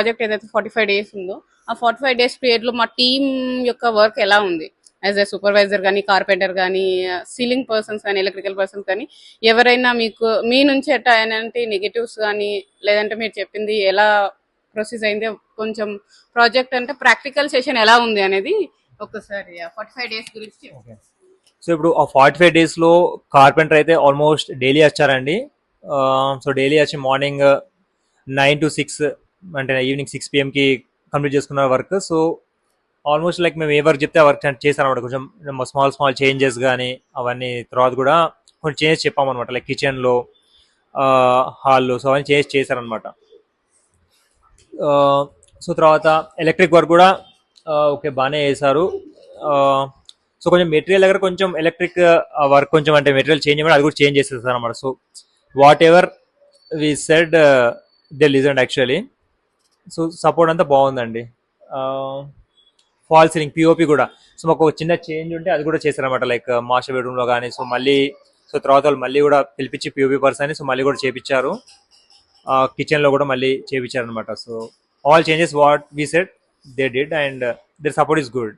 Project ఏదైతే 45 days ఉందో ఆ 45 డేస్ పీరియడ్ లో మా టీం యొక్క వర్క్ ఎలా ఉంది, యాజ్ ఎ సూపర్వైజర్ కానీ, కార్పెంటర్ కానీ, సీలింగ్ పర్సన్స్ కానీ, ఎలక్ట్రికల్ పర్సన్స్ కానీ, ఎవరైనా మీకు మీ నుంచి ఎలాంటి నెగటివ్స్ కానీ, లేదంటే మీరు చెప్పింది ఎలా ప్రొసీజ్ అయింది, కొంచెం ప్రాజెక్ట్ అంటే ప్రాక్టికల్ సెషన్ ఎలా ఉంది అనేది ఒకసారి 45 డేస్ గురించి ఓకే. సో ఇప్పుడు ఆ 45 డేస్లో కార్పెంటర్ అయితే ఆల్మోస్ట్ డైలీ వచ్చారండి. సో డైలీ వచ్చి మార్నింగ్ 9 to 6 అంటే ఈవినింగ్ 6 PM కంప్లీట్ చేసుకున్న వర్క్. సో ఆల్మోస్ట్ లైక్ మేము ఏ వర్క్ చెప్తే ఆ వర్క్ చేశారనమాట. కొంచెం స్మాల్ చేంజెస్ కానీ అవన్నీ తర్వాత కూడా కొంచెం చేంజెస్ చెప్పామన్నమాట, లైక్ కిచెన్లో, హాల్లో, సో అవన్నీ చేశారనమాట. సో తర్వాత ఎలక్ట్రిక్ వర్క్ కూడా ఓకే బాగానే చేశారు. సో కొంచెం మెటీరియల్ దగ్గర కొంచెం ఎలక్ట్రిక్ వర్క్ కొంచెం అంటే మెటీరియల్ చేంజ్ చేయమని అది కూడా చేంజ్ చేసేస్తారు అనమాట. So whatever we said they listen actually. So support అంతా బాగుందండి. ఫాల్ సీలింగ్ పిఓపి కూడా సో మాకు ఒక చిన్న చేంజ్ ఉంటే అది కూడా చేశారనమాట, లైక్ మాస్టర్ బెడ్రూమ్లో కానీ. సో మళ్ళీ సో తర్వాత వాళ్ళు మళ్ళీ కూడా పిలిపించి పిఓపి పర్సన్ సో మళ్ళీ కూడా చేపించారు. కిచెన్లో కూడా మళ్ళీ చేపించారు అనమాట. So all changes what we said they did and their support is good.